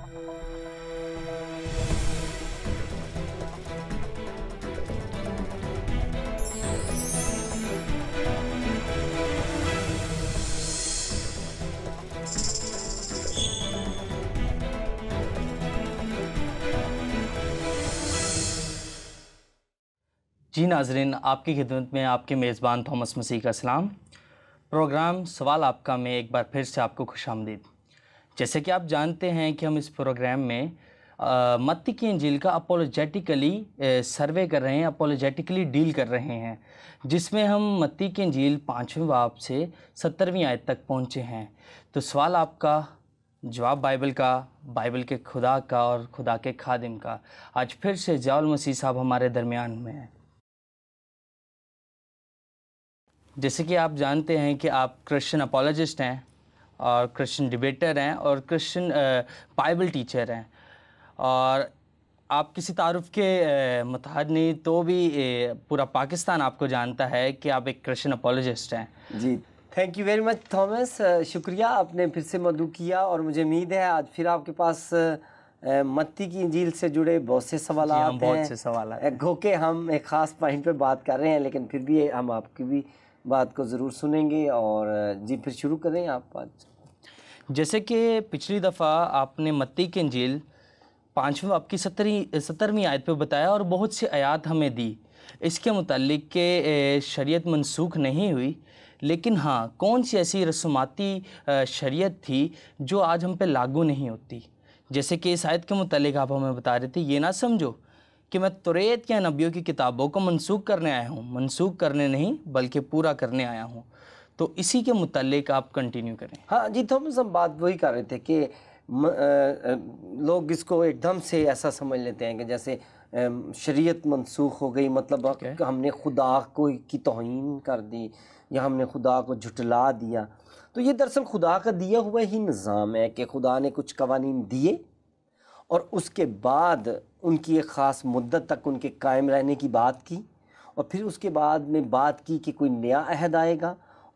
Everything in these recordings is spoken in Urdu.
جی ناظرین، آپ کی خدمت میں آپ کے میزبان تھامس مسیح کا سلام۔ پروگرام سوال آپ کا میں ایک بار پھر سے آپ کو خوش آمدید۔ جیسے کہ آپ جانتے ہیں کہ ہم اس پروگرام میں متی کی انجیل کا اپولوجیٹیکلی سروے کر رہے ہیں، اپولوجیٹیکلی ڈیل کر رہے ہیں، جس میں ہم متی کی انجیل 5ویں باب سے 17ویں آیت تک پہنچے ہیں۔ تو سوال آپ کا، جواب بائبل کا، بائبل کے خدا کا اور خدا کے خادم کا۔ آج پھر سے ضیاء المسیح صاحب ہمارے درمیان میں ہیں۔ جیسے کہ آپ جانتے ہیں کہ آپ کرسچن اپولوجسٹ ہیں اور کرسچن ڈیبیٹر ہیں اور کرسچن بائبل ٹیچر ہیں، اور آپ کسی تعارف کے محتاج نہیں تو بھی پورا پاکستان آپ کو جانتا ہے کہ آپ ایک کرسچن اپولوجسٹ ہیں۔ جی، thank you very much Thomas, شکریہ، آپ نے پھر سے مدعو کیا، اور مجھے امید ہے آج پھر آپ کے پاس متی کی انجیل سے جڑے بہت سے سوالات ہیں۔ بہت سے سوالات ہیں، گو کہ ہم ایک خاص پوائنٹ پہ بات کر رہے ہیں، لیکن پھر بھی ہم آپ کی بھی بات کو ضرور سنیں گے، اور جی پھر شروع کریں آپ بات۔ جیسے کہ پچھلی دفعہ آپ نے متی کی انجیل 5ویں باب کی 17ویں آیت پہ بتایا اور بہت سی آیات ہمیں دی اس کے متعلق کہ شریعت منسوخ نہیں ہوئی، لیکن ہاں کون سی ایسی رسوماتی شریعت تھی جو آج ہم پہ لاگو نہیں ہوتی۔ جیسے کہ اس آیت کے متعلق آپ ہمیں بتا رہے تھے، یہ نہ سمجھو کہ میں توریت یا نبیوں کی کتابوں کو منسوخ کرنے آیا ہوں، منسوخ کرنے نہیں بلکہ پورا کرنے آیا ہوں۔ تو اسی کے متعلق آپ کنٹینیو کریں۔ ہاں جی تھامس، ہم بات وہی کر رہے تھے کہ لوگ اس کو ایک دم سے ایسا سمجھ لیتے ہیں کہ جیسے شریعت منسوخ ہو گئی، مطلب ہم نے خدا کو کی توہین کر دی یا ہم نے خدا کو جھٹلا دیا۔ تو یہ دراصل خدا کا دیا ہوا ہی نظام ہے کہ خدا نے کچھ قوانین دیے اور اس کے بعد ان کی ایک خاص مدت تک ان کے قائم رہنے کی بات کی، اور پھر اس کے بعد میں بات کی کہ کوئی نیا عہد آئے گا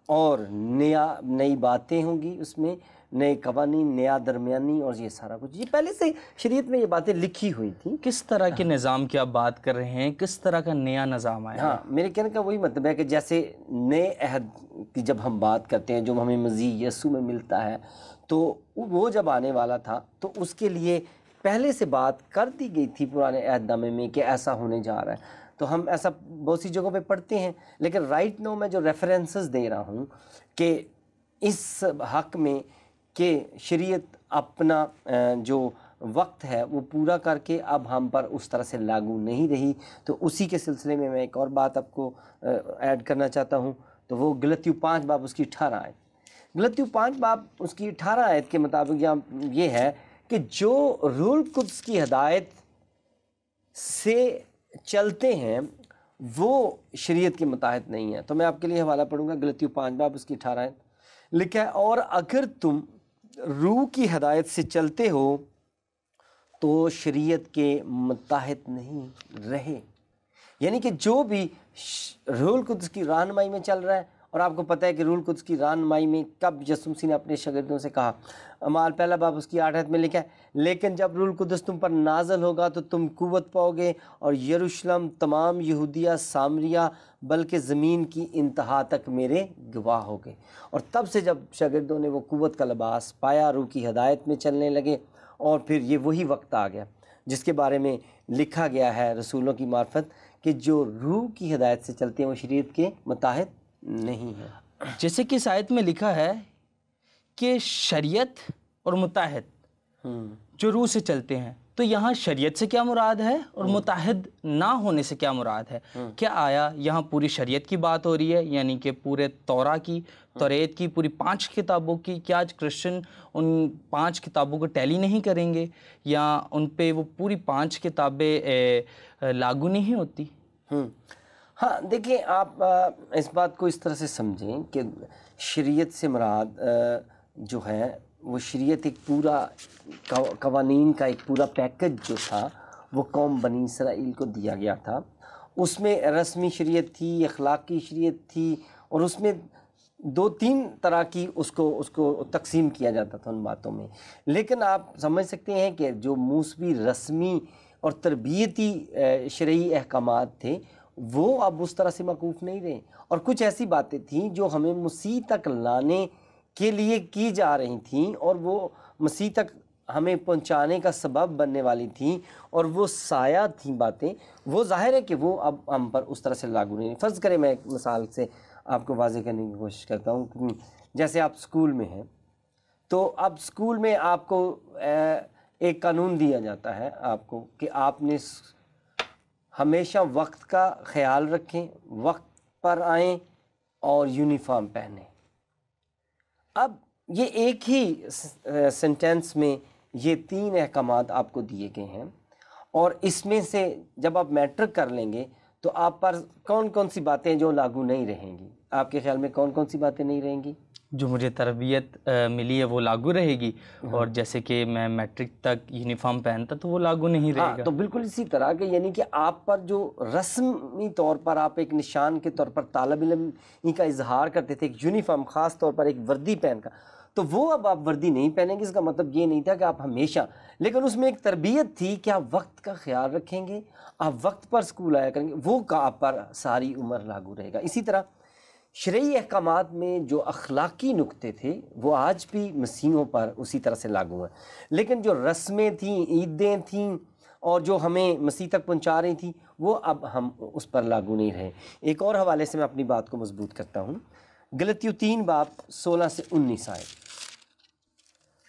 اور نئی باتیں ہوں گی، اس میں نئے قوانین، نیا درمیانی، اور یہ سارا کچھ یہ پہلے سے شریعت میں یہ باتیں لکھی ہوئی تھیں۔ کس طرح کے نظام کی آپ بات کر رہے ہیں؟ کس طرح کا نیا نظام آیا؟ ہاں، میرے کہنے کا وہی مطلب ہے کہ جیسے نئے عہد کی جب ہم بات کرتے ہیں جو ہمیں مسیح یسوع میں ملتا ہے، تو وہ جب آنے والا تھا تو اس کے لیے پہلے سے بات کر دی گئی تھی پرانے عہد نامے میں کہ ایسا ہونے جا رہا ہے۔ تو ہم ایسا بہت سی جگہوں پہ پڑھتے ہیں، لیکن رائٹ نو میں جو ریفرنسز دے رہا ہوں کہ اس حق میں کہ شریعت اپنا جو وقت ہے وہ پورا کر کے اب ہم پر اس طرح سے لاگو نہیں رہی، تو اسی کے سلسلے میں ایک اور بات آپ کو ایڈ کرنا چاہتا ہوں، تو وہ غلطیوں 5 باب اس کی 18 آیت، غلطیوں 5 باب اس کی 18 آیت کے مطابق یہ ہے کہ جو روح القدس کی ہدایت سے چلتے ہیں وہ شریعت کے متحد نہیں ہیں۔ تو میں آپ کے لیے حوالہ پڑھوں گا، غلطیوں 5 باب اس کی 18 آیت لکھا ہے، اور اگر تم روح کی ہدایت سے چلتے ہو تو شریعت کے متحد نہیں رہے۔ یعنی کہ جو بھی روح القدس کی رہنمائی میں چل رہا ہے، اور آپ کو پتہ ہے کہ روح القدس کی رہنمائی میں کب یسوع مسیح نے اپنے شاگردوں سے کہا، اعمال 1 باب اس کی 8 آیت میں لکھا ہے، لیکن جب روح القدس تم پر نازل ہوگا تو تم قوت پاؤ گے اور یروشلم، تمام یہودیہ، سامریہ، بلکہ زمین کی انتہا تک میرے گواہ ہوگے۔ اور تب سے جب شاگردوں نے وہ قوت کا لباس پایا، روح کی ہدایت میں چلنے لگے، اور پھر یہ وہی وقت آ گیا جس کے بارے میں لکھا گیا ہے رسولوں کی معرفت کہ جو روح کی ہدایت سے چلتے ہیں وہ شریعت کے متحد نہیں ہے۔ جیسے کہ اس آیت میں لکھا ہے کہ شریعت اور متحد جو روح سے چلتے ہیں، تو یہاں شریعت سے کیا مراد ہے اور متحد نہ ہونے سے کیا مراد ہے؟ کیا آیا یہاں پوری شریعت کی بات ہو رہی ہے، یعنی کہ پورے توریت کی پوری 5 کتابوں کی؟ کیا آج کرسچن ان 5 کتابوں کو ٹیلی نہیں کریں گے، یا ان پہ وہ پوری 5 کتابیں لاگو نہیں ہوتی؟ ہاں دیکھیں، آپ اس بات کو اس طرح سے سمجھیں کہ شریعت سے مراد جو ہے وہ شریعت ایک پورا قوانین کا ایک پورا پیکج جو تھا وہ قوم بنی اسرائیل کو دیا گیا تھا۔ اس میں رسمی شریعت تھی، اخلاقی شریعت تھی، اور اس میں دو تین طرح کی اس کو تقسیم کیا جاتا تھا ان باتوں میں، لیکن آپ سمجھ سکتے ہیں کہ جو موسوی رسمی اور تربیتی شرعی احکامات تھے وہ اب اس طرح سے موقوف نہیں رہے، اور کچھ ایسی باتیں تھیں جو ہمیں مسیح تک لانے کے لیے کی جا رہی تھیں اور وہ مسیح تک ہمیں پہنچانے کا سبب بننے والی تھیں، اور وہ سایہ تھیں باتیں، وہ ظاہر ہے کہ وہ اب ہم پر اس طرح سے لاگو نہیں۔ فرض کریں میں ایک مثال سے آپ کو واضح کرنے کی کوشش کرتا ہوں، جیسے آپ اسکول میں ہیں تو اب اسکول میں آپ کو ایک قانون دیا جاتا ہے آپ کو کہ آپ نے ہمیشہ وقت کا خیال رکھیں، وقت پر آئیں اور یونیفارم پہنیں۔ اب یہ ایک ہی سینٹینس میں یہ تین احکامات آپ کو دیے گئے ہیں، اور اس میں سے جب آپ میٹرک کر لیں گے تو آپ پر کون کون سی باتیں جو لاگو نہیں رہیں گی؟ آپ کے خیال میں کون کون سی باتیں نہیں رہیں گی؟ جو مجھے تربیت ملی ہے وہ لاگو رہے گی، اور جیسے کہ میں میٹرک تک یونیفارم پہنتا تو وہ لاگو نہیں رہے گا۔ تو بالکل اسی طرح کہ یعنی کہ آپ پر جو رسمی طور پر آپ ایک نشان کے طور پر طالب علم کا اظہار کرتے تھے، ایک یونیفارم خاص طور پر ایک وردی پہن کر، تو وہ اب آپ وردی نہیں پہنیں گے۔ اس کا مطلب یہ نہیں تھا کہ آپ ہمیشہ، لیکن اس میں ایک تربیت تھی کہ آپ وقت کا خیال رکھیں گے، آپ وقت پر اسکول آیا کریں گے، وہ کا آپ پر ساری عمر لاگو رہے گا۔ اسی طرح شرعی احکامات میں جو اخلاقی نکتے تھے وہ آج بھی مسیحیوں پر اسی طرح سے لاگو ہیں، لیکن جو رسمیں تھیں، عیدیں تھیں اور جو ہمیں مسیح تک پہنچا رہی تھیں وہ اب ہم اس پر لاگو نہیں رہے۔ ایک اور حوالے سے میں اپنی بات کو مضبوط کرتا ہوں، غلطیوں 3 باب 16 سے 19 آیت۔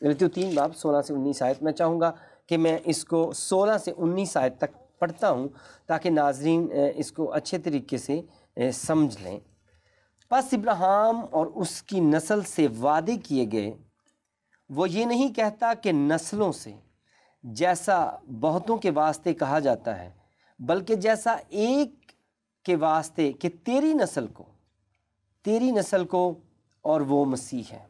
غلطیوں 3 باب 16 سے 19 آیت، میں چاہوں گا کہ میں اس کو 16 سے 19 آیت تک پڑھتا ہوں تاکہ ناظرین اس کو اچھے طریقے سے سمجھ لیں۔ پس ابراہیم اور اس کی نسل سے وعدے کیے گئے، وہ یہ نہیں کہتا کہ نسلوں سے، جیسا بہتوں کے واسطے کہا جاتا ہے، بلکہ جیسا ایک کے واسطے کہ تیری نسل کو، اور وہ مسیح ہے۔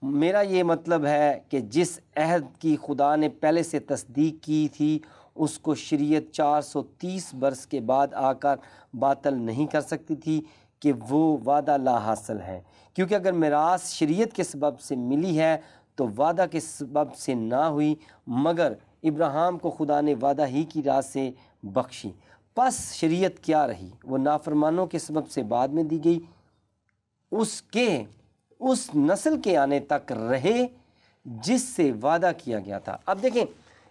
میرا یہ مطلب ہے کہ جس عہد کی خدا نے پہلے سے تصدیق کی تھی اس کو شریعت 430 برس کے بعد آ کر باطل نہیں کر سکتی تھی کہ وہ وعدہ لا حاصل ہے، کیونکہ اگر میراث شریعت کے سبب سے ملی ہے تو وعدہ کے سبب سے نہ ہوئی، مگر ابراہیم کو خدا نے وعدہ ہی کی راہ سے بخشی۔ پس شریعت کیا رہی؟ وہ نافرمانوں کے سبب سے بعد میں دی گئی، اس نسل کے آنے تک رہے جس سے وعدہ کیا گیا تھا۔ اب دیکھیں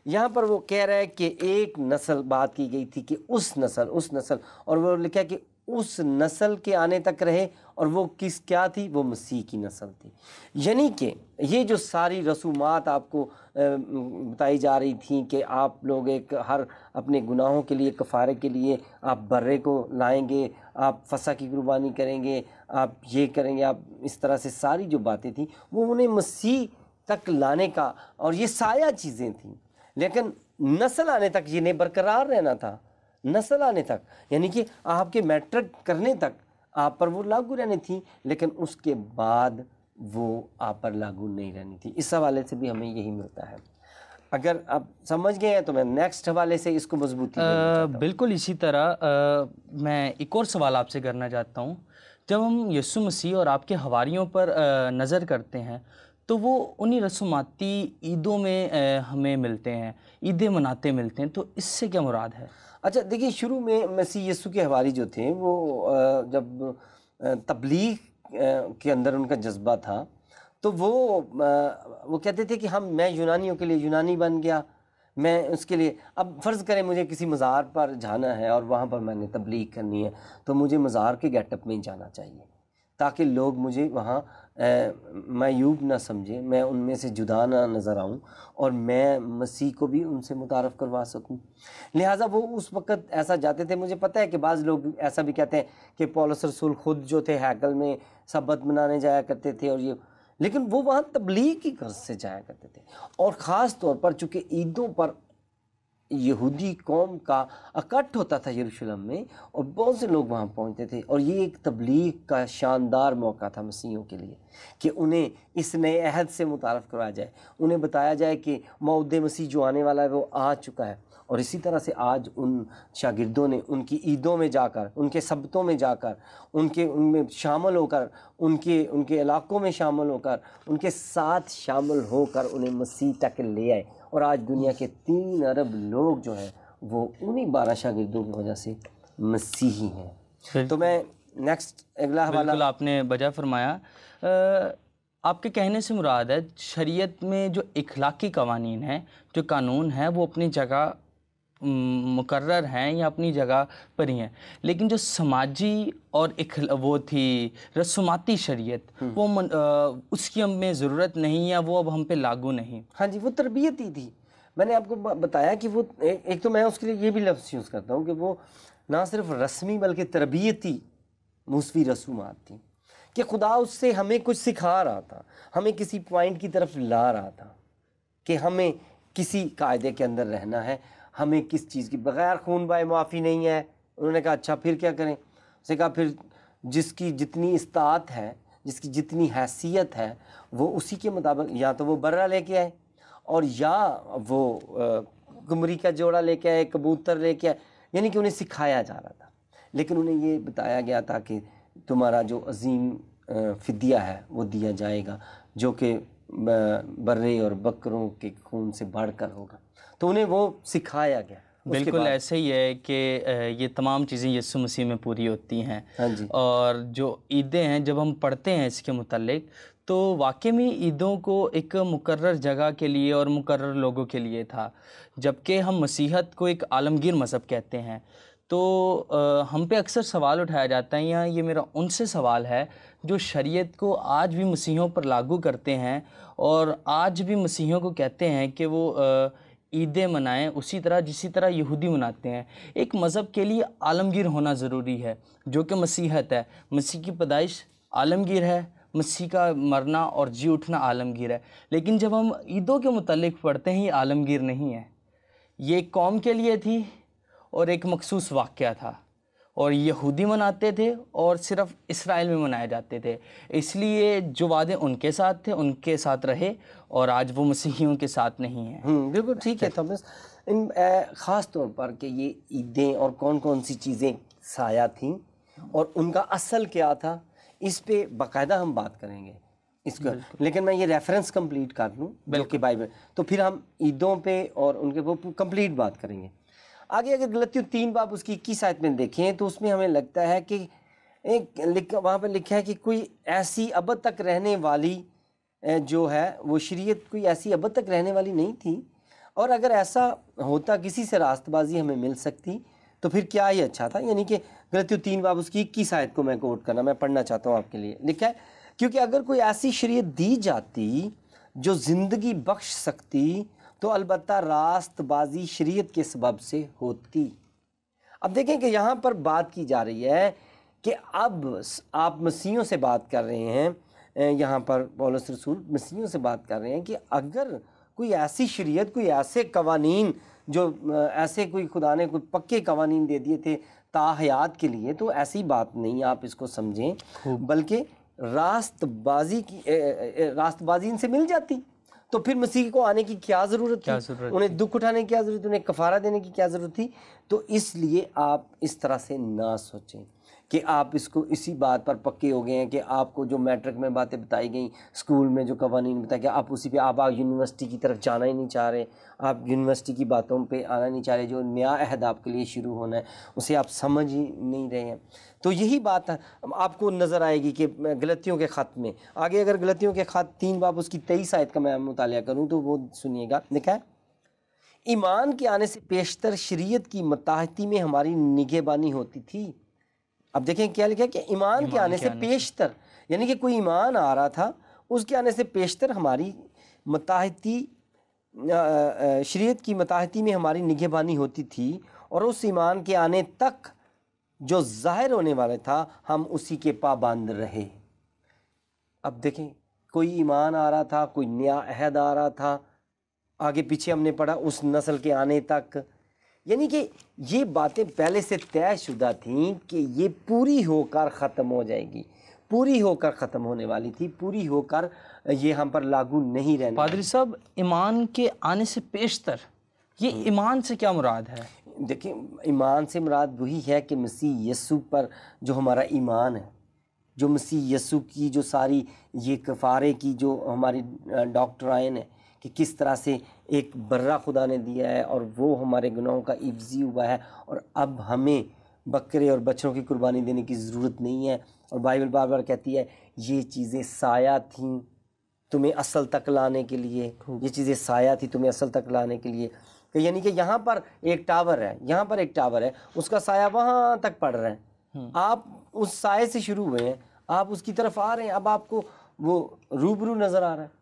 یہاں پر وہ کہہ رہا ہے کہ ایک نسل بات کی گئی تھی کہ اس نسل، اور وہ لکھا کہ اس نسل کے آنے تک رہے، اور وہ کیا تھی؟ وہ مسیح کی نسل تھی۔ یعنی کہ یہ جو ساری رسومات آپ کو بتائی جا رہی تھیں کہ آپ لوگ ہر اپنے گناہوں کے لیے، کفارے کے لیے آپ برے کو لائیں گے، آپ فسح کی قربانی کریں گے، آپ یہ کریں گے، آپ اس طرح سے ساری جو باتیں تھیں وہ انہیں مسیح تک لانے کا، اور یہ سایہ چیزیں تھیں، لیکن نسل آنے تک یہ برقرار رہنا تھا، نسل آنے تک، یعنی کہ آپ کے میٹرک کرنے تک آپ پر وہ لاگو رہنی تھی، لیکن اس کے بعد وہ آپ پر لاگو نہیں رہنی تھی۔ اس حوالے سے بھی ہمیں یہی ملتا ہے۔ اگر آپ سمجھ گئے ہیں تو میں نیکسٹ حوالے سے اس کو مضبوطی دینا چاہتا ہوں۔ بالکل اسی طرح میں ایک اور سوال آپ سے کرنا چاہتا ہوں۔ جب ہم یسوع مسیح اور آپ کے حواریوں پر نظر کرتے ہیں تو وہ انہی رسوماتی عیدوں میں ہمیں ملتے ہیں، عیدیں مناتے ملتے ہیں، تو اس سے کیا مراد ہے؟ اچھا دیکھیے، شروع میں مسیح یسوع کے حواری جو تھے وہ جب تبلیغ کے اندر ان کا جذبہ تھا تو وہ کہتے تھے کہ میں یونانیوں کے لیے یونانی بن گیا، میں اس کے لیے، اب فرض کریں مجھے کسی مزار پر جانا ہے اور وہاں پر میں نے تبلیغ کرنی ہے تو مجھے مزار کے گیٹ اپ میں ہی جانا چاہیے تاکہ لوگ مجھے وہاں معیوب نہ سمجھیں، میں ان میں سے جدا نہ نظر آؤں، اور میں مسیح کو بھی ان سے متعارف کروا سکوں۔ لہٰذا وہ اس وقت ایسا جاتے تھے۔ مجھے پتہ ہے کہ بعض لوگ ایسا بھی کہتے ہیں کہ پولس رسول خود جو تھے ہیکل میں سبت منانے جایا کرتے تھے، اور یہ، لیکن وہ وہاں تبلیغ کی غرض سے جایا کرتے تھے، اور خاص طور پر چونکہ عیدوں پر یہودی قوم کا اکٹھ ہوتا تھا یروشلم میں، اور بہت سے لوگ وہاں پہنچتے تھے، اور یہ ایک تبلیغ کا شاندار موقع تھا مسیحیوں کے لیے کہ انہیں اس نئے عہد سے متعارف کروایا جائے، انہیں بتایا جائے کہ موعود مسیح جو آنے والا ہے وہ آ چکا ہے۔ اور اسی طرح سے آج ان شاگردوں نے ان کی عیدوں میں جا کر، ان کے سبتوں میں جا کر، ان میں شامل ہو کر، ان کے علاقوں میں شامل ہو کر، ان کے ساتھ شامل ہو کر انہیں مسیح تک لے آئے، اور آج دنیا کے 3 ارب لوگ جو ہیں وہ انہی 12 شاگردوں کی وجہ سے مسیحی ہیں۔ تو میں نیکسٹ اگلا حوالہ، بالکل آپ نے بجا فرمایا۔ آپ کے کہنے سے مراد ہے شریعت میں جو اخلاقی قوانین ہیں، جو قانون ہیں، وہ اپنی جگہ مقرر ہیں یا اپنی جگہ پر ہی ہیں، لیکن جو سماجی اور وہ تھی رسوماتی شریعت، وہ اس کی ہمیں ضرورت نہیں ہے، وہ اب ہم پہ لاگو نہیں۔ ہاں جی، وہ تربیت ہی تھی۔ میں نے آپ کو بتایا کہ وہ ایک تو میں اس کے لیے یہ بھی لفظ یوز کرتا ہوں کہ وہ نہ صرف رسمی بلکہ تربیتی موسوی رسومات تھیں، کہ خدا اس سے ہمیں کچھ سکھا رہا تھا، ہمیں کسی پوائنٹ کی طرف لا رہا تھا کہ ہمیں کسی قاعدے کے اندر رہنا ہے، ہمیں کس چیز کی بغیر خون بائے معافی نہیں ہے۔ انہوں نے کہا اچھا پھر کیا کریں؟ اس نے کہا پھر جس کی جتنی استطاعت ہے، جس کی جتنی حیثیت ہے، وہ اسی کے مطابق یا تو وہ برہ لے کے آئے، اور یا وہ قمری کا جوڑا لے کے آئے، کبوتر لے کے آئے، یعنی کہ انہیں سکھایا جا رہا تھا، لیکن انہیں یہ بتایا گیا تھا کہ تمہارا جو عظیم فدیہ ہے وہ دیا جائے گا، جو کہ برے اور بکروں کے خون سے بڑھ کر ہوگا، تو انہیں وہ سکھایا گیا۔ بالکل ایسے ہی ہے کہ یہ تمام چیزیں یسوع مسیح میں پوری ہوتی ہیں۔ ہاں جی، اور جو عیدیں ہیں جب ہم پڑھتے ہیں اس کے متعلق، تو واقعی میں عیدوں کو ایک مقرر جگہ کے لیے اور مقرر لوگوں کے لیے تھا، جبکہ ہم مسیحت کو ایک عالمگیر مذہب کہتے ہیں۔ تو ہم پہ اکثر سوال اٹھایا جاتا ہے، یا یہ میرا ان سے سوال ہے جو شریعت کو آج بھی مسیحیوں پر لاگو کرتے ہیں، اور آج بھی مسیحیوں کو کہتے ہیں کہ وہ عیدیں منائیں اسی طرح جسی طرح یہودی مناتے ہیں۔ ایک مذہب کے لیے عالمگیر ہونا ضروری ہے، جو کہ مسیحت ہے۔ مسیح کی پیدائش عالمگیر ہے، مسیح کا مرنا اور جی اٹھنا عالمگیر ہے، لیکن جب ہم عیدوں کے متعلق پڑھتے ہیں یہ عالمگیر نہیں ہے۔ یہ ایک قوم کے لیے تھی اور ایک مخصوص واقعہ تھا، اور یہودی مناتے تھے اور صرف اسرائیل میں منائے جاتے تھے، اس لیے جو وعدے ان کے ساتھ تھے ان کے ساتھ رہے، اور آج وہ مسیحیوں کے ساتھ نہیں ہیں۔ بالکل ٹھیک ہے تھامس۔ خاص طور پر کہ یہ عیدیں اور کون کون سی چیزیں سایہ تھیں اور ان کا اصل کیا تھا، اس پہ باقاعدہ ہم بات کریں گے اس کو، لیکن میں یہ ریفرنس کمپلیٹ کر لوں بلکہ بائبل، تو پھر ہم عیدوں پہ اور ان کے وہ کمپلیٹ بات کریں گے آگے۔ اگر غلطیوں 3 باب اس کی 21 آیت میں دیکھیں تو اس میں ہمیں لگتا ہے کہ وہاں پہ لکھا ہے کہ کوئی ایسی ابد تک رہنے والی جو ہے وہ شریعت کوئی ایسی ابد تک رہنے والی نہیں تھی، اور اگر ایسا ہوتا کسی سے راست بازی ہمیں مل سکتی تو پھر کیا ہی اچھا تھا۔ یعنی کہ غلطیوں 3 باب اس کی 21 آیت کو میں کوٹ کرنا، میں پڑھنا چاہتا ہوں آپ کے لیے۔ لکھا ہے کیونکہ اگر کوئی ایسی شریعت دی جاتی جو زندگی بخش سکتی تو البتہ راست بازی شریعت کے سبب سے ہوتی۔ اب دیکھیں کہ یہاں پر بات کی جا رہی ہے کہ اب آپ مسیحیوں سے بات کر رہے ہیں، یہاں پر پولس رسول مسیحیوں سے بات کر رہے ہیں کہ اگر کوئی ایسی شریعت، کوئی ایسے قوانین جو ایسے کوئی خدا نے کوئی پکے قوانین دے دیے تھے تا حیات کے لیے، تو ایسی بات نہیں آپ اس کو سمجھیں، بلکہ راست بازی ان سے مل جاتی تو پھر مسیح کو آنے کی کیا ضرورت تھی، انہیں دکھ اٹھانے کی کیا ضرورت تھی، انہیں کفارہ دینے کی کیا ضرورت تھی۔ تو اس لیے آپ اس طرح سے نہ سوچیں کہ آپ اس کو اسی بات پر پکے ہو گئے ہیں کہ آپ کو جو میٹرک میں باتیں بتائی گئیں، اسکول میں جو قوانین بتایا گیا، آپ اسی پہ آپ یونیورسٹی کی طرف جانا ہی نہیں چاہ رہے، آپ یونیورسٹی کی باتوں پہ آنا نہیں چاہ رہے، جو نیا عہد آپ کے لیے شروع ہونا ہے اسے آپ سمجھ ہی نہیں رہے ہیں۔ تو یہی بات آپ کو نظر آئے گی کہ غلطیوں کے خط میں آگے، اگر غلطیوں کے خط 3 باب اس کی 23 آیت کا میں مطالعہ کروں تو وہ سنیے گا، لکھا ہے ایمان کے آنے سے پیشتر شریعت کی متحدی میں ہماری نگہبانی ہوتی تھی۔ اب دیکھیں کیا لکھا ہے کہ ایمان کے آنے سے پیشتر، یعنی کہ کوئی ایمان آ رہا تھا، اس کے آنے سے پیشتر ہماری متحدی، شریعت کی متحدی میں ہماری نگہبانی ہوتی تھی، اور اس ایمان کے آنے تک جو ظاہر ہونے والا تھا ہم اسی کے پابند رہے۔ اب دیکھیں کوئی ایمان آ رہا تھا، کوئی نیا عہد آ رہا تھا، آگے پیچھے ہم نے پڑھا اس نسل کے آنے تک یعنی کہ یہ باتیں پہلے سے طے شدہ تھیں کہ یہ پوری ہو کر ختم ہو جائے گی، پوری ہو کر ختم ہونے والی تھی، پوری ہو کر یہ ہم پر لاگو نہیں رہنے پادری صاحب، ایمان کے آنے سے پیشتر یہ ایمان سے کیا مراد ہے؟ دیکھیں، ایمان سے مراد وہی ہے کہ مسیح یسوع پر جو ہمارا ایمان ہے، جو مسیح یسوع کی جو ساری یہ کفارے کی جو ہماری ڈاکٹرائن ہے کہ کس طرح سے ایک برہ خدا نے دیا ہے اور وہ ہمارے گناہوں کا عوضی ہوا ہے، اور اب ہمیں بکرے اور بچڑوں کی قربانی دینے کی ضرورت نہیں ہے، اور بائبل بار بار کہتی ہے یہ چیزیں سایہ تھیں تمہیں اصل تک لانے کے لیے، یہ چیزیں سایہ تھی تمہیں اصل تک لانے کے لیے، کہ یعنی کہ یہاں پر ایک ٹاور ہے، یہاں پر ایک ٹاور ہے، اس کا سایہ وہاں تک پڑ رہا ہے، آپ اس سائے سے شروع ہوئے ہیں، آپ اس کی طرف آ رہے ہیں، اب آپ کو وہ روبرو نظر آ رہا ہے،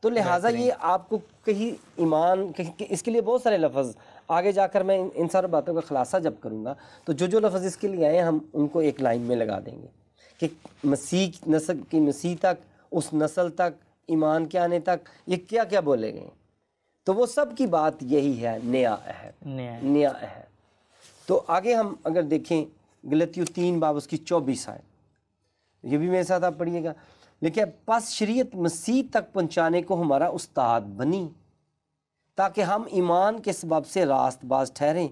تو لہٰذا یہ آپ کو کہیں ایمان اس کے لیے بہت سارے لفظ آگے جا کر میں ان سارے باتوں کا خلاصہ جب کروں گا تو جو لفظ اس کے لیے آئے ہم ان کو ایک لائن میں لگا دیں گے کہ مسیح نسل کی مسیح تک، اس نسل تک، ایمان کے آنے تک یہ کیا کیا بولے گئے، تو وہ سب کی بات یہی ہے، نیا عہد، نیا عہد۔ تو آگے ہم اگر دیکھیں غلطیوں 3 باب اس کی 24 آیت، یہ بھی میرے ساتھ آپ پڑھیے گا، لیکن پس شریعت مسیح تک پہنچانے کو ہمارا استاد بنی تاکہ ہم ایمان کے سبب سے راست باز ٹھہریں،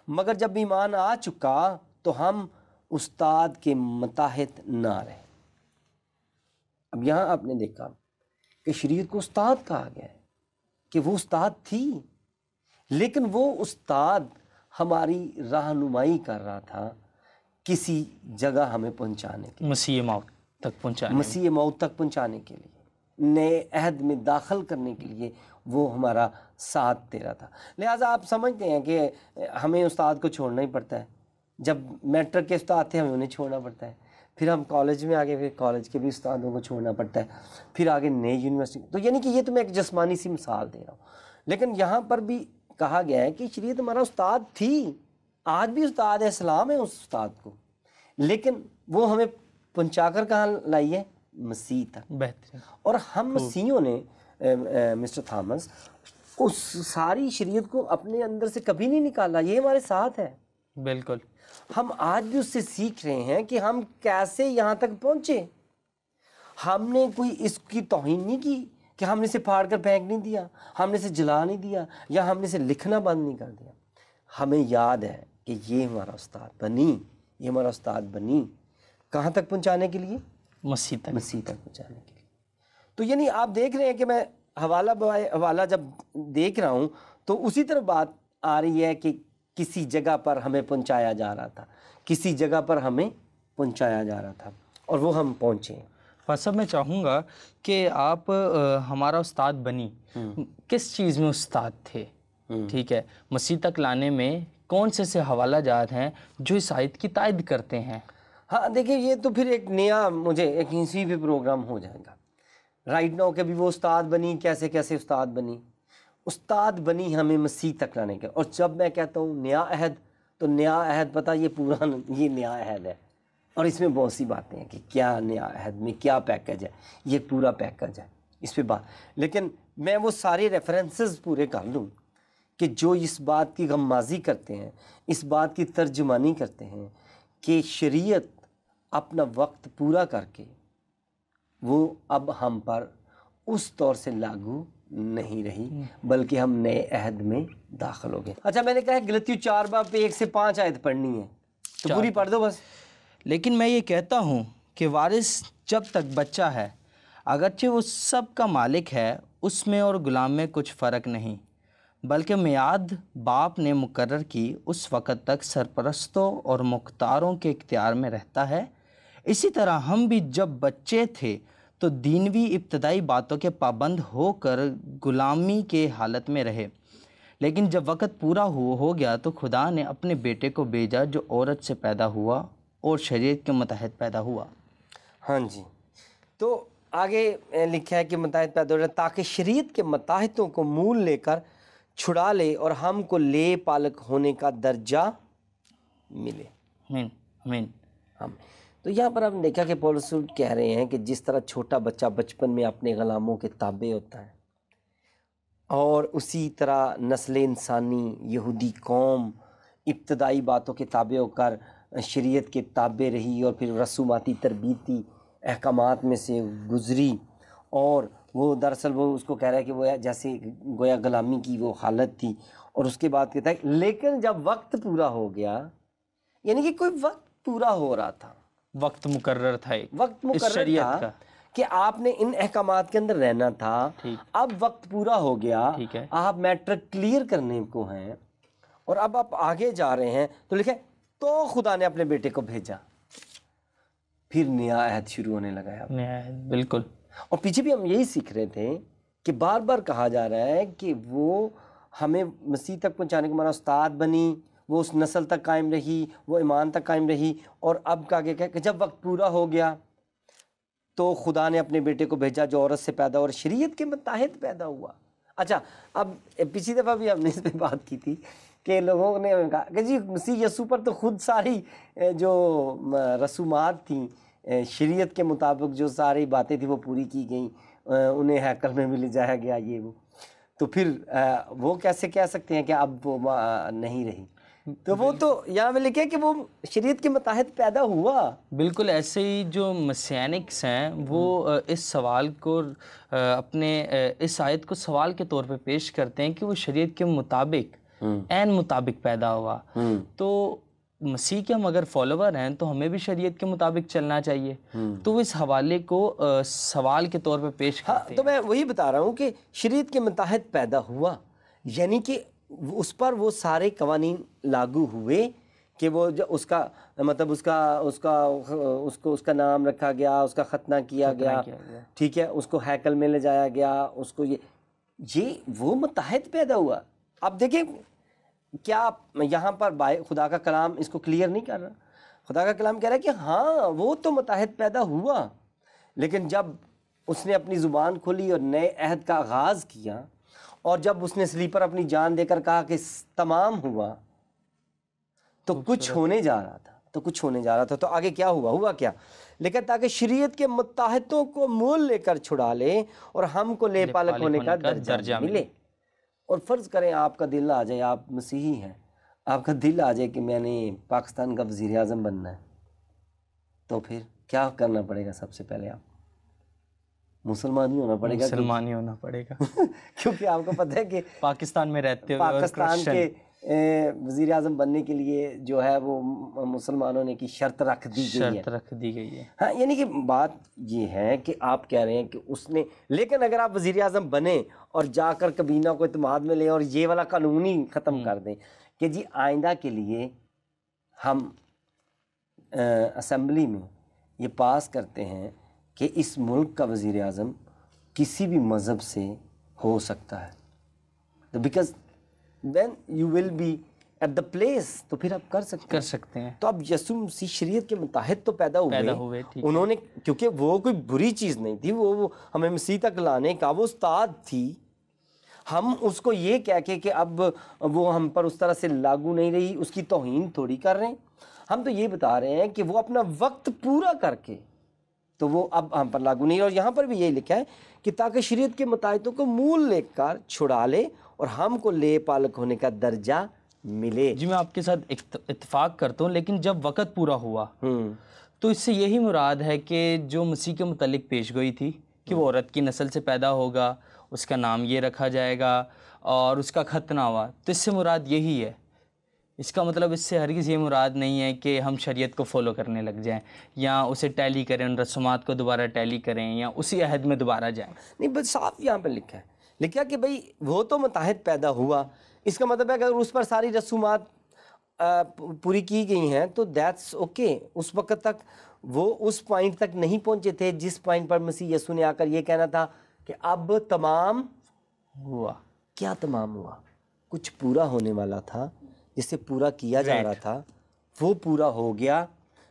مگر جب ایمان آ چکا تو ہم استاد کے متحد نہ رہے۔ اب یہاں آپ نے دیکھا کہ شریعت کو استاد کہا گیا ہے کہ وہ استاد تھی، لیکن وہ استاد ہماری رہنمائی کر رہا تھا کسی جگہ ہمیں پہنچانے کے، مسیح موت تک پہنچانے، مسیح موت تک پہنچانے کے لیے، نئے عہد میں داخل کرنے کے لیے وہ ہمارا ساتھ دے رہا تھا۔ لہٰذا آپ سمجھتے ہیں کہ ہمیں استاد کو چھوڑنا ہی پڑتا ہے، جب میٹرک کے استاد تھے ہمیں انہیں چھوڑنا پڑتا ہے، پھر ہم کالج میں آگے، پھر کالج کے بھی استادوں کو چھوڑنا پڑتا ہے، پھر آگے نئے یونیورسٹی، تو یعنی کہ یہ تو میں ایک جسمانی سی مثال دے رہا ہوں، لیکن یہاں پر بھی کہا گیا ہے کہ شریعت ہمارا استاد تھی، آج بھی استاد ہے، سلام ہے اس استاد کو، لیکن وہ ہمیں پہنچا کر کہاں لائی ہے؟ مسیح تک۔ بہترین۔ اور ہم مسیحیوں نے مسٹر تھامس اس ساری شریعت کو اپنے اندر سے کبھی نہیں نکالا، یہ ہمارے ساتھ ہے، بالکل۔ ہم آج بھی اس سے سیکھ رہے ہیں کہ ہم کیسے یہاں تک پہنچے۔ ہم نے کوئی اس کی توہین نہیں کی کہ ہم نے اسے پھاڑ کر پھینک نہیں دیا، ہم نے اسے جلا نہیں دیا، یا ہم نے اسے لکھنا بند نہیں کر دیا۔ ہمیں یاد ہے کہ یہ ہمارا استاد بنی، یہ ہمارا استاد بنی کہاں تک پہنچانے کے لیے؟ مسیح تک پہنچانے کے لیے۔ تو یعنی آپ دیکھ رہے ہیں کہ میں حوالہ بائے حوالہ جب دیکھ رہا ہوں تو اسی طرح بات آ رہی ہے کہ کسی جگہ پر ہمیں پہنچایا جا رہا تھا، کسی جگہ پر ہمیں پہنچایا جا رہا تھا، اور وہ ہم پہنچے ہیں۔ صاحب میں چاہوں گا کہ آپ ہمارا استاد بنی کس چیز میں استاد تھے؟ ٹھیک ہے، مسیح تک لانے میں کون سے حوالہ جات ہیں جو اس آیت کی تائید کرتے ہیں؟ ہاں دیکھیں، یہ تو پھر ایک نیا مجھے ایک اسی پہ پروگرام ہو جائے گا رائٹ ناؤ کہ بھی وہ استاد بنی، کیسے کیسے استاد بنی۔ استاد بنی ہمیں مسیح تک لانے کا، اور جب میں کہتا ہوں نیا عہد تو نیا عہد پتہ یہ پورا یہ نیا عہد ہے، اور اس میں بہت سی باتیں ہیں کہ کیا نیا عہد میں کیا پیکج ہے، یہ پورا پیکج ہے، اس پہ بات، لیکن میں وہ سارے ریفرنسز پورے کر لوں کہ جو اس بات کی غمازی کرتے ہیں، اس بات کی ترجمانی کرتے ہیں کہ شریعت اپنا وقت پورا کر کے وہ اب ہم پر اس طور سے لاگو نہیں رہی، بلکہ ہم نئے عہد میں داخل ہو گئے۔ اچھا، میں نے کہا غلطیوں 4 باب پہ 1 سے 5 آیت پڑھنی ہے تو پوری پڑھ دو بس۔ لیکن میں یہ کہتا ہوں کہ وارث جب تک بچہ ہے، اگرچہ وہ سب کا مالک ہے، اس میں اور غلام میں کچھ فرق نہیں، بلکہ میعاد باپ نے مقرر کی اس وقت تک سرپرستوں اور مختاروں کے اختیار میں رہتا ہے۔ اسی طرح ہم بھی جب بچے تھے تو دینوی ابتدائی باتوں کے پابند ہو کر غلامی کے حالت میں رہے، لیکن جب وقت پورا ہو گیا تو خدا نے اپنے بیٹے کو بھیجا جو عورت سے پیدا ہوا اور شریعت کے متحد پیدا ہوا۔ ہاں جی، تو آگے لکھا ہے کہ متحد پیدا ہو رہا تاکہ شریعت کے متحدوں کو مول لے کر چھڑا لے اور ہم کو لے پالک ہونے کا درجہ ملے۔ آمین۔ تو یہاں پر ہم نے دیکھا کہ پولس رسول کہہ رہے ہیں کہ جس طرح چھوٹا بچہ بچپن میں اپنے غلاموں کے تابع ہوتا ہے، اور اسی طرح نسل انسانی یہودی قوم ابتدائی باتوں کے تابع ہو کر شریعت کے تابع رہی اور پھر رسوماتی تربیتی احکامات میں سے گزری، اور وہ دراصل وہ اس کو کہہ رہا ہے کہ وہ جیسے گویا غلامی کی وہ حالت تھی، اور اس کے بعد کہتا ہے لیکن جب وقت پورا ہو گیا، یعنی کہ کوئی وقت پورا ہو رہا تھا، وقت مقرر تھا، ایک وقت اس مقرر شریعت تھا کا، کہ آپ نے ان احکامات کے اندر رہنا تھا، ٹھیک اب وقت پورا ہو گیا، ٹھیک ہے، آپ میٹرک کلیئر کرنے کو ہیں اور اب آپ آگے جا رہے ہیں، تو لکھے تو خدا نے اپنے بیٹے کو بھیجا، پھر نیا عہد شروع ہونے لگا ہے۔ نہایت بالکل، اور پیچھے بھی ہم یہی سیکھ رہے تھے کہ بار بار کہا جا رہا ہے کہ وہ ہمیں مسیح تک پہنچانے کو ہمارا استاد بنی، وہ اس نسل تک قائم رہی، وہ ایمان تک قائم رہی، اور اب کا کہ جب وقت پورا ہو گیا تو خدا نے اپنے بیٹے کو بھیجا جو عورت سے پیدا اور شریعت کے متحد پیدا ہوا۔ اچھا، اب پچھلی دفعہ بھی ہم نے اس پہ بات کی تھی کہ لوگوں نے کہا کہ جی مسیح یسوع پر تو خود ساری جو رسومات تھیں شریعت کے مطابق، جو ساری باتیں تھیں وہ پوری کی گئیں، انہیں ہیکل میں بھی لے جایا گیا، یہ وہ، تو پھر وہ کیسے کہہ سکتے ہیں کہ اب وہ نہیں رہی؟ تو وہ تو یہاں میں لکھے کہ وہ شریعت کے متحد پیدا ہوا۔ بالکل ایسے ہی جو مسیانکس ہیں وہ اس سوال کو اپنے اس آیت کو سوال کے طور پہ پیش کرتے ہیں کہ وہ شریعت کے مطابق عین مطابق پیدا ہوا، تو مسیح کے ہم اگر فالوور ہیں تو ہمیں بھی شریعت کے مطابق چلنا چاہیے، تو وہ اس حوالے کو سوال کے طور پہ پیش کرتے ہیں۔ تو میں وہی بتا رہا ہوں کہ شریعت کے متحد پیدا ہوا، یعنی کہ اس پر وہ سارے قوانین لاگو ہوئے کہ وہ اس کا مطلب اس کا نام رکھا گیا، اس کا ختنہ کیا گیا، ٹھیک ہے، اس کو ہیکل میں لے جایا گیا، اس کو یہ وہ متحد پیدا ہوا۔ اب دیکھیں کیا یہاں پر خدا کا کلام اس کو کلیئر نہیں کر رہا؟ خدا کا کلام کہہ رہا ہے کہ ہاں وہ تو متحد پیدا ہوا، لیکن جب اس نے اپنی زبان کھولی اور نئے عہد کا آغاز کیا، اور جب اس نے صلیب پر اپنی جان دے کر کہا کہ تمام ہوا، تو کچھ ہونے جا رہا تھا، تو آگے کیا ہوا کیا؟ لیکن تاکہ شریعت کے متحدوں کو مول لے کر چھڑا لے اور ہم کو لے پالک ہونے کا درجہ ملے۔ اور فرض کریں آپ کا دل آ جائے، آپ مسیحی ہیں، آپ کا دل آ جائے کہ میں نے پاکستان کا وزیر اعظم بننا ہے، تو پھر کیا کرنا پڑے گا؟ سب سے پہلے آپ مسلمان ہی ہونا پڑے گا، مسلمان ہی ہونا پڑے گا کیونکہ آپ کو پتہ ہے کہ پاکستان میں رہتے ہوئے پاکستان کے وزیر اعظم بننے کے لیے جو ہے وہ مسلمانوں نے کی شرط رکھ دی گئی ہے۔ ہاں، یعنی کہ بات یہ ہے کہ آپ کہہ رہے ہیں کہ اس نے، لیکن اگر آپ وزیر اعظم بنے اور جا کر کابینہ کو اعتماد میں لیں اور یہ والا قانون ہی ختم کر دیں کہ جی آئندہ کے لیے ہم اسمبلی میں یہ پاس کرتے ہیں کہ اس ملک کا وزیر اعظم کسی بھی مذہب سے ہو سکتا ہے، because when you will be at the place، تو پھر آپ کر سکتے ہیں۔ تو اب یسوع مسیح شریعت کے متحد تو پیدا ہوئے، انہوں نے، کیونکہ وہ کوئی بری چیز نہیں تھی، وہ ہمیں مسیح تک لانے کا وہ استاد تھی، ہم اس کو یہ کہہ کے کہ اب وہ ہم پر اس طرح سے لاگو نہیں رہی، اس کی توہین تھوڑی کر رہے ہیں، ہم تو یہ بتا رہے ہیں کہ وہ اپنا وقت پورا کر کے تو وہ اب ہم پر لاگو نہیں ہے۔ اور یہاں پر بھی یہی لکھا ہے کہ تاکہ شریعت کے متحدوں کو مول لے کر چھڑا لے اور ہم کو لے پالک ہونے کا درجہ ملے۔ جی میں آپ کے ساتھ اتفاق کرتا ہوں، لیکن جب وقت پورا ہوا تو اس سے یہی مراد ہے کہ جو مسیح کے متعلق پیش گوئی تھی کہ وہ عورت کی نسل سے پیدا ہوگا، اس کا نام یہ رکھا جائے گا اور اس کا ختنہ ہوا، تو اس سے مراد یہی ہے۔ اس کا مطلب اس سے ہرگز یہ مراد نہیں ہے کہ ہم شریعت کو فالو کرنے لگ جائیں یا اسے ٹیلی کریں، ان رسومات کو دوبارہ ٹیلی کریں یا اسی عہد میں دوبارہ جائیں۔ نہیں، بس صاف یہاں پہ لکھا کہ بھئی وہ تو متحد پیدا ہوا، اس کا مطلب ہے کہ اگر اس پر ساری رسومات پوری کی گئی ہیں تو دیٹس اوکے۔ اس وقت تک وہ اس پوائنٹ تک نہیں پہنچے تھے جس پوائنٹ پر مسیح یسوع نے آ کر یہ کہنا تھا کہ اب تمام ہوا۔ کیا تمام ہوا؟ کچھ پورا ہونے والا تھا، جسے پورا کیا جا رہا تھا، وہ پورا ہو گیا،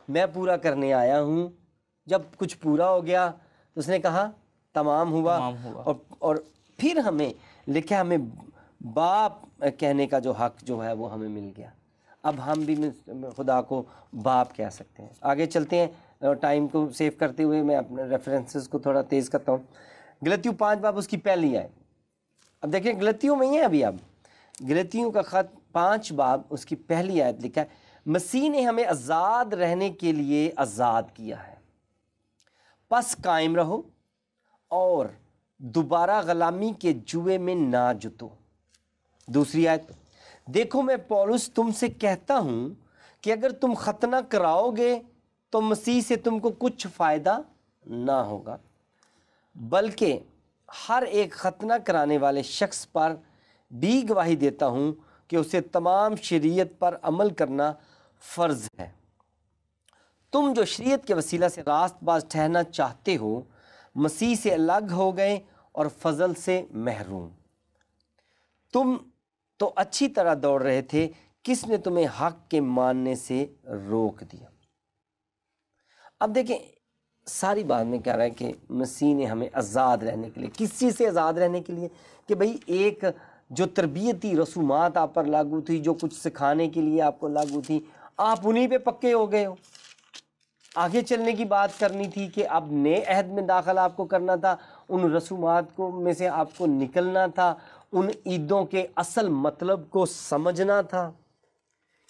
میں پورا کرنے آیا ہوں۔ جب کچھ پورا ہو گیا تو اس نے کہا تمام ہوا، اور پھر ہمیں لکھا ہمیں باپ کہنے کا جو حق جو ہے وہ ہمیں مل گیا، اب ہم بھی خدا کو باپ کہہ سکتے ہیں۔ آگے چلتے ہیں، ٹائم کو سیو کرتے ہوئے میں اپنے ریفرنسز کو تھوڑا تیز کرتا ہوں۔ غلطیوں 5 باب اس کی پہلی آئے، اب دیکھیں غلطیوں میں ہی ہے، ابھی اب غلطیوں کا خط 5 باب اس کی پہلی آیت لکھا ہے، مسیح نے ہمیں آزاد رہنے کے لیے آزاد کیا ہے، پس قائم رہو اور دوبارہ غلامی کے جوئے میں نہ جتو۔ دوسری آیت، دیکھو میں پولس تم سے کہتا ہوں کہ اگر تم ختنہ کراؤ گے تو مسیح سے تم کو کچھ فائدہ نہ ہوگا، بلکہ ہر ایک ختنہ کرانے والے شخص پر بھی گواہی دیتا ہوں کہ اسے تمام شریعت پر عمل کرنا فرض ہے۔ تم جو شریعت کے وسیلہ سے راست باز ٹھہرنا چاہتے ہو، مسیح سے الگ ہو گئے اور فضل سے محروم۔ تم تو اچھی طرح دوڑ رہے تھے، کس نے تمہیں حق کے ماننے سے روک دیا؟ اب دیکھیں ساری بات میں کہہ رہا ہے کہ مسیح نے ہمیں آزاد رہنے کے لیے، کس چیز سے آزاد رہنے کے لیے؟ کہ بھئی ایک جو تربیتی رسومات آپ پر لاگو تھی، جو کچھ سکھانے کے لیے آپ کو لاگو تھی، آپ انہی پہ پکے ہو گئے ہو۔ آگے چلنے کی بات کرنی تھی کہ اب نئے عہد میں داخل آپ کو کرنا تھا، ان رسومات کو میں سے آپ کو نکلنا تھا، ان عیدوں کے اصل مطلب کو سمجھنا تھا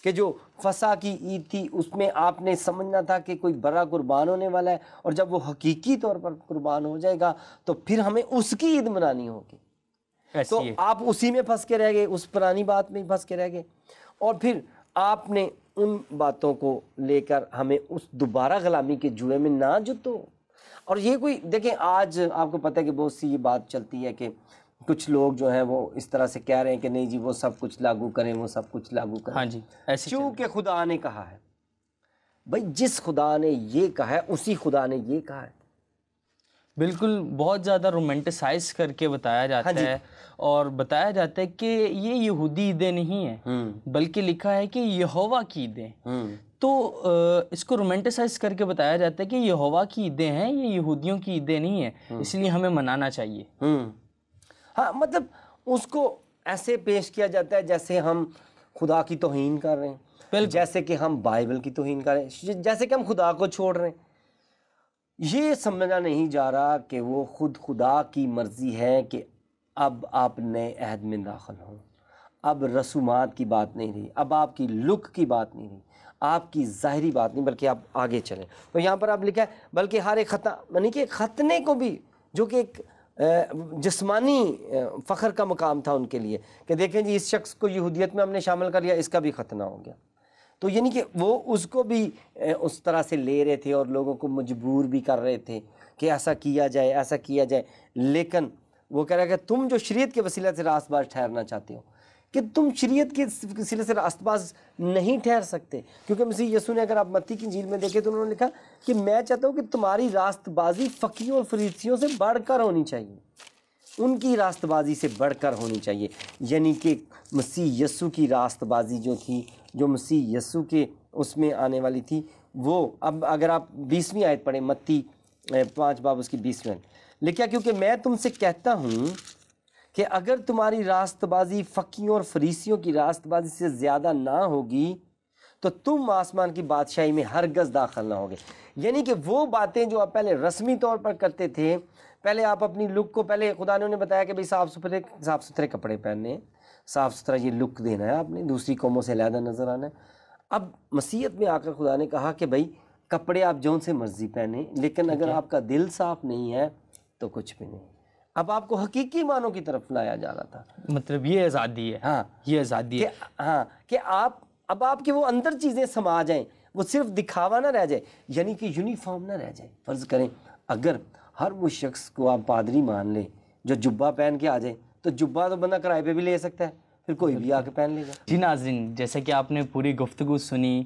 کہ جو فسح کی عید تھی اس میں آپ نے سمجھنا تھا کہ کوئی بڑا قربان ہونے والا ہے، اور جب وہ حقیقی طور پر قربان ہو جائے گا تو پھر ہمیں اس کی عید منانی ہوگی۔ تو آپ اسی میں پھنس کے رہ گئے، اس پرانی بات میں ہی پھنس کے رہ گئے، اور پھر آپ نے ان باتوں کو لے کر ہمیں اس دوبارہ غلامی کے جوئے میں نہ جتو۔ اور یہ کوئی دیکھیں آج آپ کو پتہ ہے کہ بہت سی یہ بات چلتی ہے کہ کچھ لوگ جو ہیں وہ اس طرح سے کہہ رہے ہیں کہ نہیں جی وہ سب کچھ لاگو کریں، وہ سب کچھ لاگو کریں۔ ہاں جی، ایسے چونکہ خدا نے کہا ہے۔ بھائی جس خدا نے یہ کہا ہے اسی خدا نے یہ کہا ہے۔ بالکل، بہت زیادہ رومانٹیسائز کر کے بتایا جاتا ہے، اور بتایا جاتا ہے کہ یہ یہودی عیدیں نہیں ہیں، بلکہ لکھا ہے کہ یہوہ کی عیدیں۔ تو اس کو رومانٹیسائز کر کے بتایا جاتا ہے کہ یہوہ کی عیدیں ہیں، یہ یہودیوں کی عیدیں نہیں ہیں، اس لیے ہمیں منانا چاہیے۔ ہاں مطلب اس کو ایسے پیش کیا جاتا ہے جیسے ہم خدا کی توہین کر رہے ہیں، جیسے کہ ہم بائبل کی توہین کر رہے ہیں، جیسے کہ ہم خدا کو چھوڑ رہے ہیں۔ یہ سمجھا نہیں جا رہا کہ وہ خود خدا کی مرضی ہے کہ اب آپ نئے عہد میں داخل ہوں، اب رسومات کی بات نہیں رہی، اب آپ کی لک کی بات نہیں رہی، آپ کی ظاہری بات نہیں، بلکہ آپ آگے چلیں۔ تو یہاں پر آپ لکھا ہے بلکہ ہر ایک یعنی کہ ختنے کو بھی، جو کہ ایک جسمانی فخر کا مقام تھا ان کے لیے کہ دیکھیں جی اس شخص کو یہودیت میں ہم نے شامل کر لیا، اس کا بھی ختنہ ہو گیا، تو یعنی کہ وہ اس کو بھی اس طرح سے لے رہے تھے اور لوگوں کو مجبور بھی کر رہے تھے کہ ایسا کیا جائے، ایسا کیا جائے۔ لیکن وہ کہہ رہا ہے کہ تم جو شریعت کے وسیلہ سے راست باز ٹھہرنا چاہتے ہو، کہ تم شریعت کے وسیلے سے راست باز نہیں ٹھہر سکتے، کیونکہ مسیح یسوع نے، اگر آپ متی کی انجیل میں دیکھیں تو انہوں نے لکھا کہ میں چاہتا ہوں کہ تمہاری راست بازی فقیوں اور فریسیوں سے بڑھ کر ہونی چاہیے، ان کی راست بازی سے بڑھ کر ہونی چاہیے۔ یعنی کہ مسیح یسوع کی راست بازی جو تھی، جو مسیح یسوع کے اس میں آنے والی تھی، وہ اب اگر آپ 20ویں آیت پڑھیں، متی 5 باب اس کی 20ویں لکھا، کیونکہ میں تم سے کہتا ہوں کہ اگر تمہاری راست بازی فقیوں اور فریسیوں کی راست بازی سے زیادہ نہ ہوگی تو تم آسمان کی بادشاہی میں ہرگز داخل نہ ہوگے۔ یعنی کہ وہ باتیں جو آپ پہلے رسمی طور پر کرتے تھے، پہلے آپ اپنی لک کو، پہلے خدا نے انہیں بتایا کہ بھئی صاف ستھرے کپڑے پہننے ہیں، صاف ستھرا یہ لک دینا ہے، آپ نے دوسری قوموں سے علیحدہ نظر آنا ہے۔ اب مسیحیت میں آ کر خدا نے کہا کہ بھئی کپڑے آپ جون سے مرضی پہنیں، لیکن اگر آپ کا دل صاف نہیں ہے تو کچھ بھی نہیں۔ اب آپ کو حقیقی معنوں کی طرف لایا جا رہا تھا، مطلب یہ آزادی ہے، ہاں یہ آزادی ہے، ہاں کہ اب آپ کے وہ اندر چیزیں سما جائیں، وہ صرف دکھاوا نہ رہ جائے، یعنی کہ یونیفارم نہ رہ جائے۔ فرض کریں اگر ہر وہ شخص کو آپ پادری مان لیں جو جبہ پہن کے آ جائے، تو جبہ تو بندہ کرائے پہ بھی لے سکتا ہے، پھر کوئی بھی آ کے پہن لے گا۔ جی ناظرین، جیسے کہ آپ نے پوری گفتگو سنی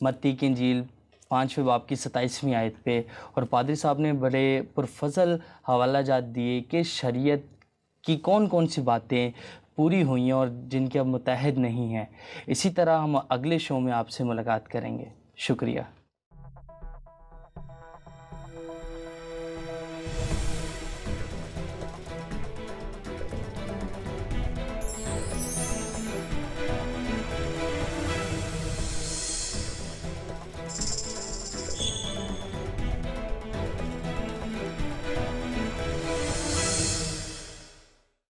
متی کی انجیل 5ویں باب کی 27ویں آیت پہ، اور پادری صاحب نے بڑے پرفضل حوالہ جات دیے کہ شریعت کی کون کون سی باتیں پوری ہوئی ہیں اور جن کے اب متحد نہیں ہیں۔ اسی طرح ہم اگلے شو میں آپ سے ملاقات کریں گے۔ شکریہ۔